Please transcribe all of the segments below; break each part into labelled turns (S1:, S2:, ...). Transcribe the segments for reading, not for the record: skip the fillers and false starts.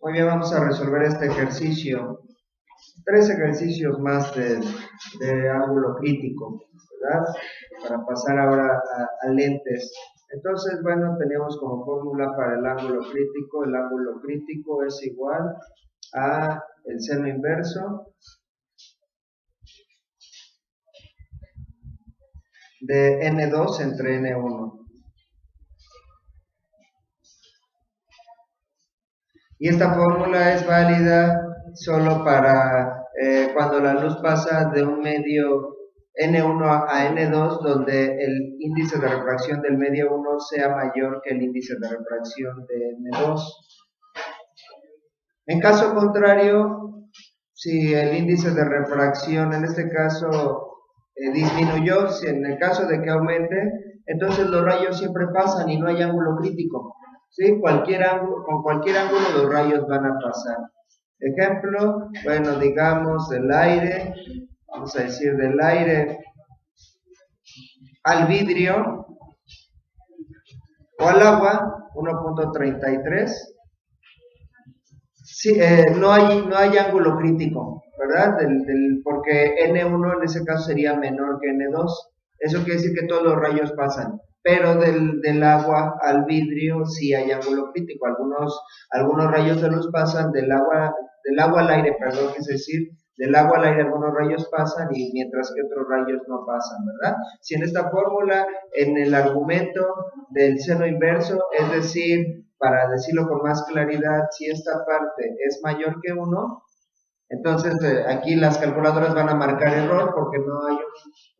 S1: Muy bien, vamos a resolver este ejercicio. 3 ejercicios más de ángulo crítico, ¿verdad? Para pasar ahora a lentes. Entonces, bueno, tenemos como fórmula para el ángulo crítico es igual a el seno inverso de N2 entre N1. Y esta fórmula es válida solo para cuando la luz pasa de un medio N1 a N2, donde el índice de refracción del medio 1 sea mayor que el índice de refracción de N2. En caso contrario, si el índice de refracción en este caso disminuyó, si en el caso de que aumente, entonces los rayos siempre pasan y no hay ángulo crítico. ¿Sí? Con cualquier ángulo los rayos van a pasar. Ejemplo, bueno, digamos del aire, vamos a decir del aire al vidrio o al agua, 1.33. Sí, no hay ángulo crítico, ¿verdad? Porque N1 en ese caso sería menor que N2. Eso quiere decir que todos los rayos pasan. Pero del agua al vidrio sí hay ángulo crítico. Algunos rayos de luz pasan del agua al aire, perdón, es decir, del agua al aire algunos rayos pasan y mientras que otros rayos no pasan, ¿verdad? Si en esta fórmula, en el argumento del seno inverso, es decir, para decirlo con más claridad, si esta parte es mayor que 1, entonces aquí las calculadoras van a marcar error porque no hay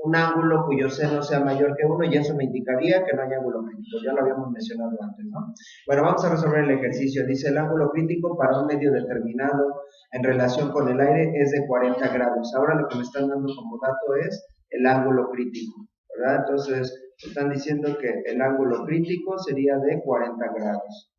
S1: un ángulo cuyo seno sea mayor que 1 y eso me indicaría que no hay ángulo crítico. Ya lo habíamos mencionado antes, ¿no? Bueno, vamos a resolver el ejercicio. Dice el ángulo crítico para un medio determinado en relación con el aire es de 40 grados. Ahora lo que me están dando como dato es el ángulo crítico, ¿verdad? Entonces están diciendo que el ángulo crítico sería de 40 grados.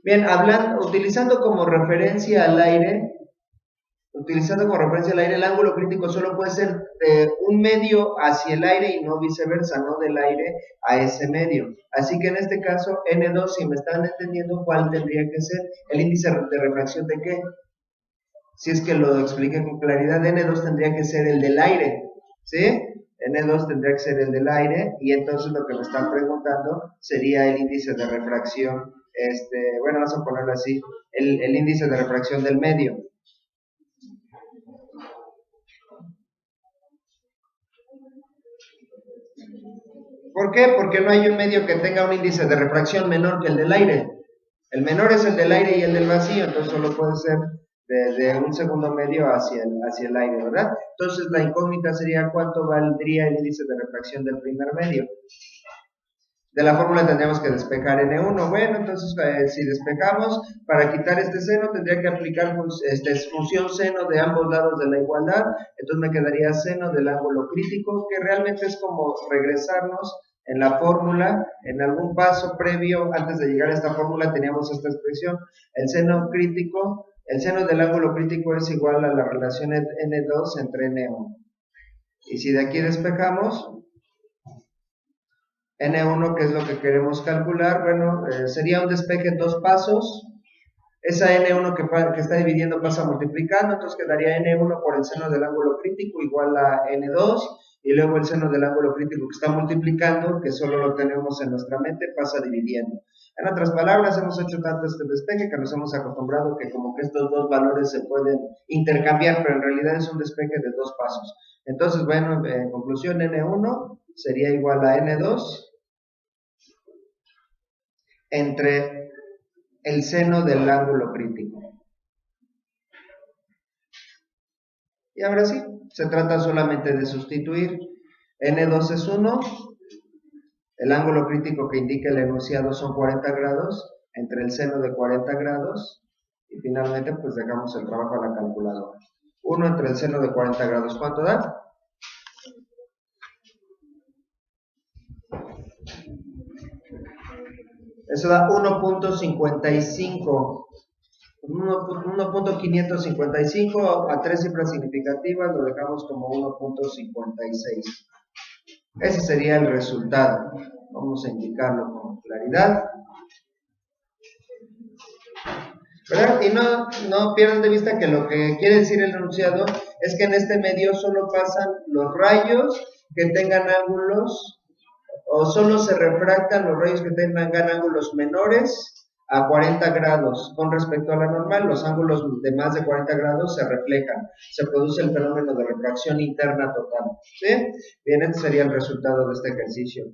S1: Bien, utilizando como referencia al aire, el ángulo crítico solo puede ser de un medio hacia el aire y no viceversa, no del aire a ese medio. Así que en este caso, N2, si me están entendiendo, ¿cuál tendría que ser? ¿El índice de refracción de qué? Si es que lo expliqué con claridad, N2 tendría que ser el del aire, ¿sí? N2 tendría que ser el del aire y entonces lo que me están preguntando sería el índice de refracción, bueno, vamos a ponerlo así, el índice de refracción del medio. ¿Por qué? Porque no hay un medio que tenga un índice de refracción menor que el del aire. El menor es el del aire y el del vacío, entonces solo puede ser de un segundo medio hacia el aire, ¿verdad? Entonces la incógnita sería cuánto valdría el índice de refracción del primer medio. De la fórmula tendríamos que despejar N1. Bueno, entonces si despejamos, para quitar este seno tendría que aplicar función seno de ambos lados de la igualdad. Entonces me quedaría seno del ángulo crítico, que realmente es como regresarnos en la fórmula, en algún paso previo, antes de llegar a esta fórmula teníamos esta expresión, el seno del ángulo crítico es igual a la relación N2 entre N1. Y si de aquí despejamos, N1, que es lo que queremos calcular, bueno, sería un despeje en 2 pasos. Esa N1 que está dividiendo pasa multiplicando, entonces quedaría N1 por el seno del ángulo crítico igual a N2, y luego el seno del ángulo crítico que está multiplicando, que solo lo tenemos en nuestra mente, pasa dividiendo. En otras palabras, hemos hecho tanto este despeje que nos hemos acostumbrado que como que estos dos valores se pueden intercambiar, pero en realidad es un despeje de 2 pasos. Entonces, bueno, en conclusión, N1 sería igual a N2 entre el seno del ángulo crítico. Y ahora sí, se trata solamente de sustituir. N2 es 1, el ángulo crítico que indica el enunciado son 40 grados, entre el seno de 40 grados, y finalmente pues dejamos el trabajo a la calculadora. 1 entre el seno de 40 grados, ¿cuánto da? Eso da 1.55. 1.555 a 3 cifras significativas lo dejamos como 1.56. Ese sería el resultado. Vamos a indicarlo con claridad. ¿verdad? Y no pierdan de vista que lo que quiere decir el enunciado es que en este medio solo pasan los rayos que tengan ángulos, o solo se refractan los rayos que tengan ángulos menores a 40 grados. Con respecto a la normal, los ángulos de más de 40 grados se reflejan, se produce el fenómeno de refracción interna total. ¿Sí? Bien, este sería el resultado de este ejercicio.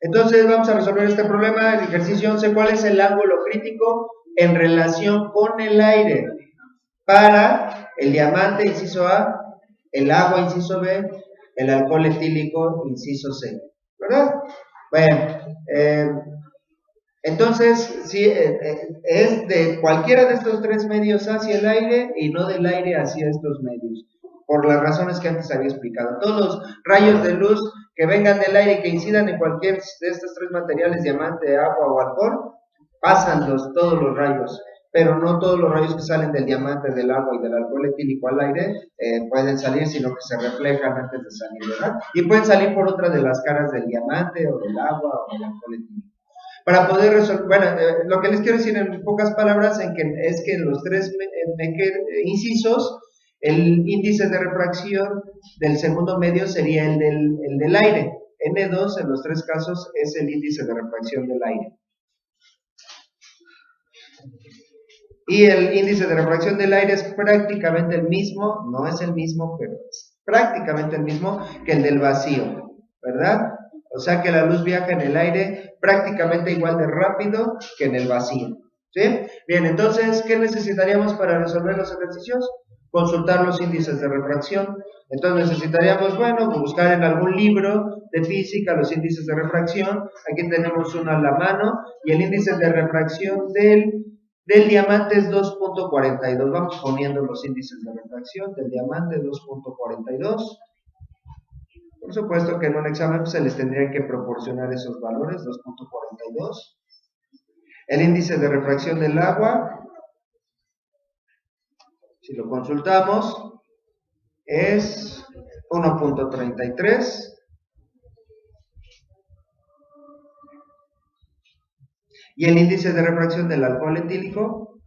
S1: Entonces vamos a resolver este problema. El ejercicio 11, ¿cuál es el ángulo crítico en relación con el aire para el diamante, inciso A, el agua, inciso B, el alcohol etílico, inciso C? ¿Verdad? Bueno, entonces, sí, es de cualquiera de estos tres medios hacia el aire y no del aire hacia estos medios, por las razones que antes había explicado. Todos los rayos de luz que vengan del aire y que incidan en cualquier de estos tres materiales, diamante, agua o alcohol, pasan todos los rayos, pero no todos los rayos que salen del diamante, del agua y del alcohol etílico al aire pueden salir, sino que se reflejan antes de salir, ¿verdad? Y pueden salir por otra de las caras del diamante o del agua o del alcohol etílico. Para poder resolver, bueno, lo que les quiero decir en pocas palabras es que en los tres incisos, el índice de refracción del segundo medio sería el del aire. N2 en los tres casos es el índice de refracción del aire. Y el índice de refracción del aire es prácticamente el mismo, no es el mismo, pero es prácticamente el mismo que el del vacío, ¿verdad? O sea que la luz viaja en el aire prácticamente igual de rápido que en el vacío. ¿Sí? Bien, entonces, ¿qué necesitaríamos para resolver los ejercicios? Consultar los índices de refracción. Entonces necesitaríamos, bueno, buscar en algún libro de física los índices de refracción. Aquí tenemos uno a la mano y el índice de refracción del diamante es 2.42. Vamos poniendo los índices de refracción del diamante 2.42. Por supuesto que en un examen se les tendría que proporcionar esos valores, 2.42. El índice de refracción del agua, si lo consultamos, es 1.33. Y el índice de refracción del alcohol etílico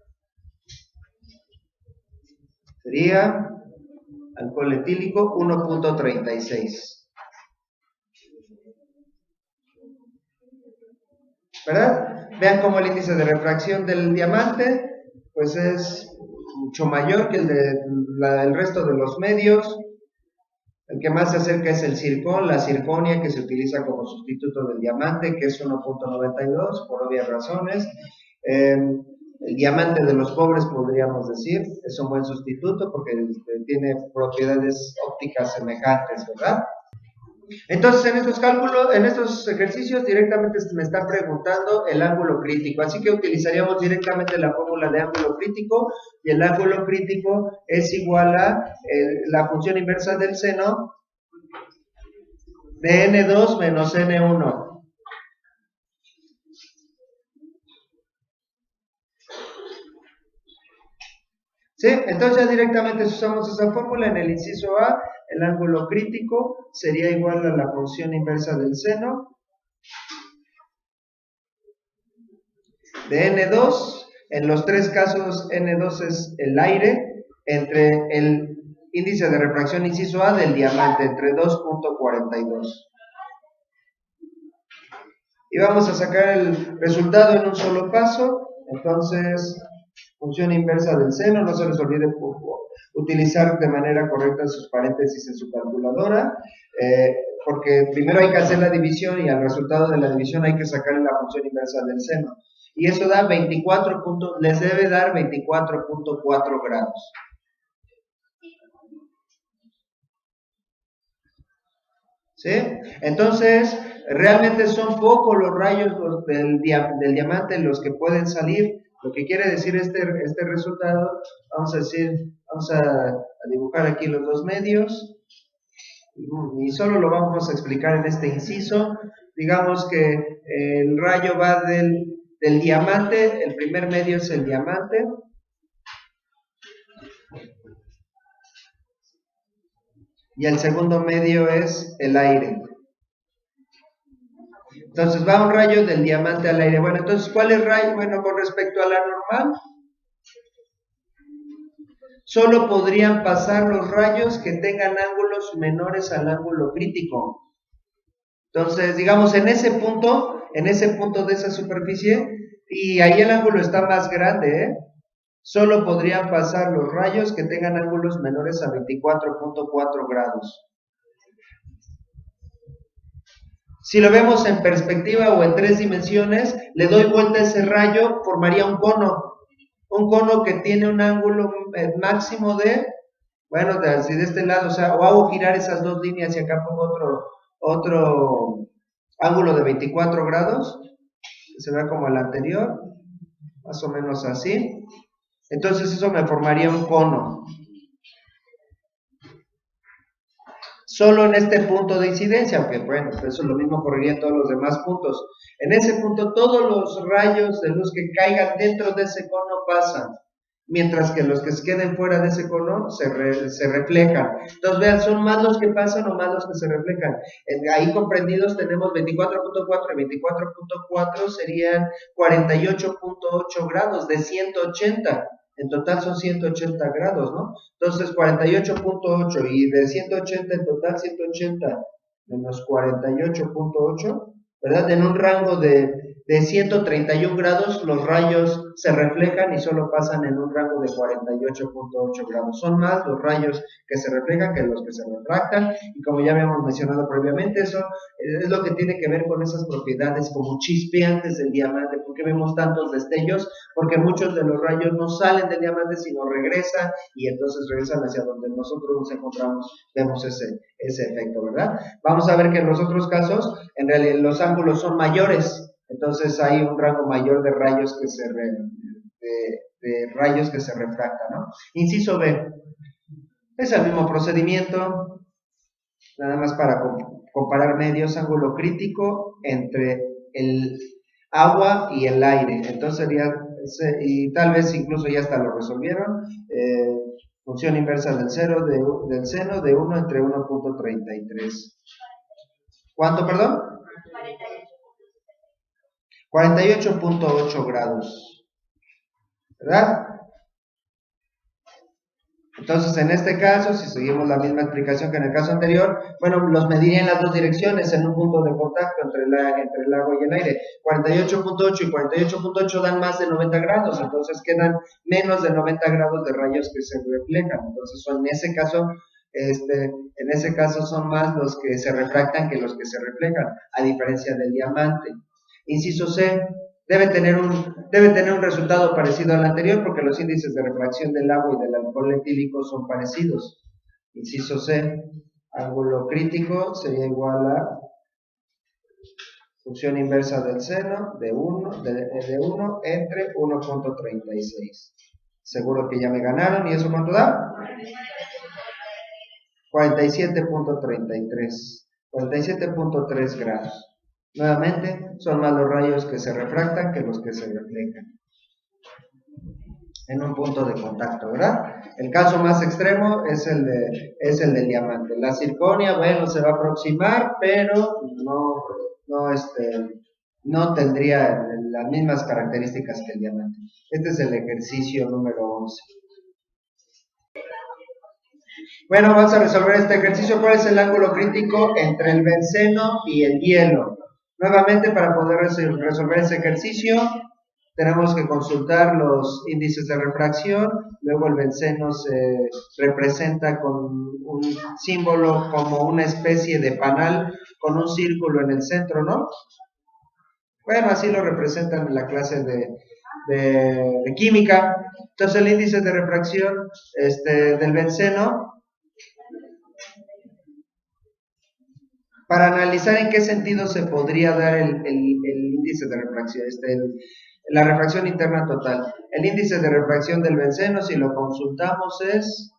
S1: sería alcohol etílico 1.36. ¿Verdad? Vean cómo el índice de refracción del diamante pues es mucho mayor que el del resto de los medios. El que más se acerca es el zircón, la zirconia, que se utiliza como sustituto del diamante, que es 1.92 por obvias razones. El diamante de los pobres, podríamos decir, es un buen sustituto porque tiene propiedades ópticas semejantes, ¿verdad? Entonces, en estos cálculos, en estos ejercicios, directamente me está preguntando el ángulo crítico. Así que utilizaríamos directamente la fórmula de ángulo crítico, y el ángulo crítico es igual a la función inversa del seno de N2 menos N1. ¿Sí? Entonces ya directamente usamos esa fórmula en el inciso A. El ángulo crítico sería igual a la función inversa del seno de N2. En los tres casos N2 es el aire entre el índice de refracción inciso A del diamante, entre 2.42. Y vamos a sacar el resultado en un solo paso. Entonces, función inversa del seno, no se les olvide utilizar de manera correcta sus paréntesis en su calculadora, porque primero hay que hacer la división y al resultado de la división hay que sacar la función inversa del seno. Y eso da 24 puntos, les debe dar 24.4 grados. ¿Sí? Entonces, realmente son pocos los rayos del diamante los que pueden salir. Lo que quiere decir este resultado, vamos a dibujar aquí los dos medios, y solo lo vamos a explicar en este inciso. Digamos que el rayo va del diamante, el primer medio es el diamante, y el segundo medio es el aire. Entonces va un rayo del diamante al aire. Bueno, entonces, ¿cuál es rayo? Bueno, con respecto a la normal, solo podrían pasar los rayos que tengan ángulos menores al ángulo crítico. Entonces, digamos, en ese punto de esa superficie, y ahí el ángulo está más grande, solo podrían pasar los rayos que tengan ángulos menores a 24.4 grados. Si lo vemos en perspectiva o en 3 dimensiones, le doy vuelta a ese rayo, formaría un cono que tiene un ángulo máximo de, bueno, de este lado, o sea, o hago girar esas dos líneas y acá pongo otro ángulo de 24 grados, que se vea como el anterior, más o menos así. Entonces eso me formaría un cono. Solo en este punto de incidencia, aunque bueno, eso lo mismo ocurriría en todos los demás puntos. En ese punto todos los rayos de luz que caigan dentro de ese cono pasan, mientras que los que se queden fuera de ese cono se reflejan. Entonces vean, son más los que pasan o más los que se reflejan. Ahí comprendidos tenemos 24.4 y 24.4 serían 48.8 grados de 180. En total son 180 grados, ¿no? Entonces 48.8 y de 180 en total 180 menos 48.8, ¿verdad? En un rango de 131 grados los rayos se reflejan y solo pasan en un rango de 48.8 grados. Son más los rayos que se reflejan que los que se refractan, y como ya habíamos mencionado previamente, eso es lo que tiene que ver con esas propiedades como chispeantes del diamante. ¿Por qué vemos tantos destellos? Porque muchos de los rayos no salen del diamante, sino regresan, y entonces regresan hacia donde nosotros nos encontramos, vemos ese efecto, ¿verdad? Vamos a ver que en los otros casos, en realidad los ángulos son mayores, entonces hay un rango mayor de rayos que se refractan, ¿no? Inciso B. Es el mismo procedimiento, nada más para comparar medios, ángulo crítico entre el agua y el aire. Entonces sería, y tal vez incluso ya hasta lo resolvieron, función inversa del seno de 1 entre 1.33. ¿Cuánto, perdón? 48.8 grados, ¿verdad? Entonces, en este caso, si seguimos la misma explicación que en el caso anterior, bueno, los mediría en las dos direcciones, en un punto de contacto entre el agua y el aire. 48.8 y 48.8 dan más de 90 grados, entonces quedan menos de 90 grados de rayos que se reflejan. Entonces, en ese caso son más los que se refractan que los que se reflejan, a diferencia del diamante. Inciso C. Debe tener un resultado parecido al anterior porque los índices de refracción del agua y del alcohol etílico son parecidos. Inciso C, ángulo crítico sería igual a función inversa del seno de 1 entre 1.36. Seguro que ya me ganaron, ¿y eso cuánto da? 47.33. 47.3 grados. Nuevamente, son más los rayos que se refractan que los que se reflejan en un punto de contacto, ¿verdad? El caso más extremo es el del diamante. La zirconia, bueno, se va a aproximar, pero no tendría las mismas características que el diamante. Este es el ejercicio número 11. Bueno, vamos a resolver este ejercicio. ¿Cuál es el ángulo crítico entre el benceno y el hielo? Nuevamente, para poder resolver este ejercicio, tenemos que consultar los índices de refracción. Luego el benceno se representa con un símbolo como una especie de panal con un círculo en el centro, ¿no? Bueno, así lo representan en la clase de química. Entonces el índice de refracción del benceno, para analizar en qué sentido se podría dar el índice de refracción, la refracción interna total. El índice de refracción del benceno, si lo consultamos, es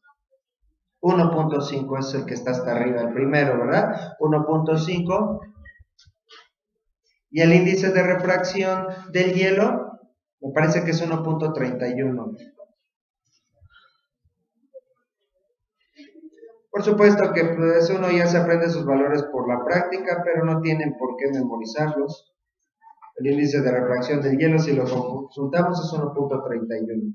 S1: 1.5, es el que está hasta arriba, el primero, ¿verdad? 1.5. Y el índice de refracción del hielo, me parece que es 1.31. Por supuesto que pues, uno ya se aprende sus valores por la práctica, pero no tienen por qué memorizarlos. El índice de refracción del hielo, si lo consultamos, es 1.31.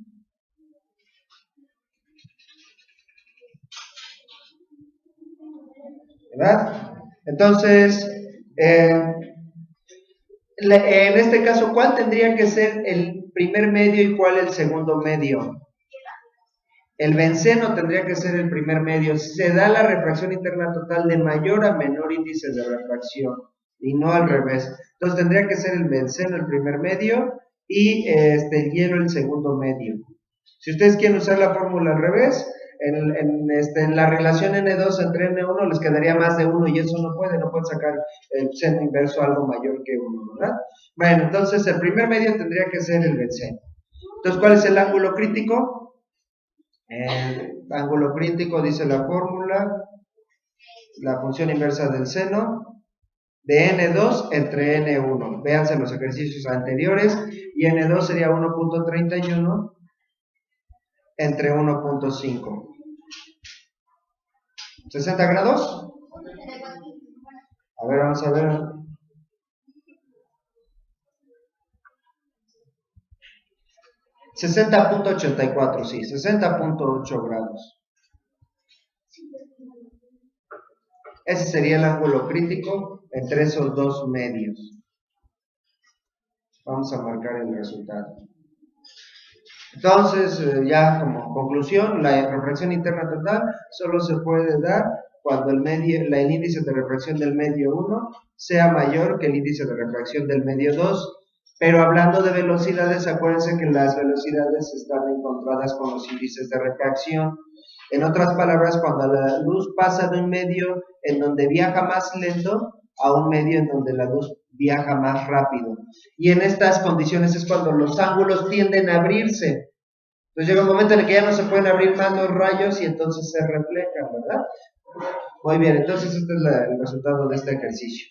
S1: ¿Verdad? Entonces, en este caso, ¿cuál tendría que ser el primer medio y cuál el segundo medio? El benceno tendría que ser el primer medio. Se da la refracción interna total de mayor a menor índice de refracción y no al revés. Entonces tendría que ser el benceno el primer medio y el hielo el segundo medio. Si ustedes quieren usar la fórmula al revés, en la relación N2 entre N1 les quedaría más de 1 y eso no pueden sacar el seno inverso algo mayor que 1, ¿verdad? Bueno, entonces el primer medio tendría que ser el benceno. Entonces, ¿cuál es el ángulo crítico? El ángulo crítico, dice la fórmula, la función inversa del seno de N2 entre N1. Véanse los ejercicios anteriores y N2 sería 1.31 entre 1.5. ¿60 grados? A ver, vamos a ver. 60.84, sí, 60.8 grados. Ese sería el ángulo crítico entre esos dos medios. Vamos a marcar el resultado. Entonces, ya como conclusión, la refracción interna total solo se puede dar cuando el índice de refracción del medio 1 sea mayor que el índice de refracción del medio 2. Pero hablando de velocidades, acuérdense que las velocidades están encontradas con los índices de refracción. En otras palabras, cuando la luz pasa de un medio en donde viaja más lento a un medio en donde la luz viaja más rápido. Y en estas condiciones es cuando los ángulos tienden a abrirse. Entonces llega un momento en el que ya no se pueden abrir más los rayos y entonces se reflejan, ¿verdad? Muy bien, entonces este es el resultado de este ejercicio.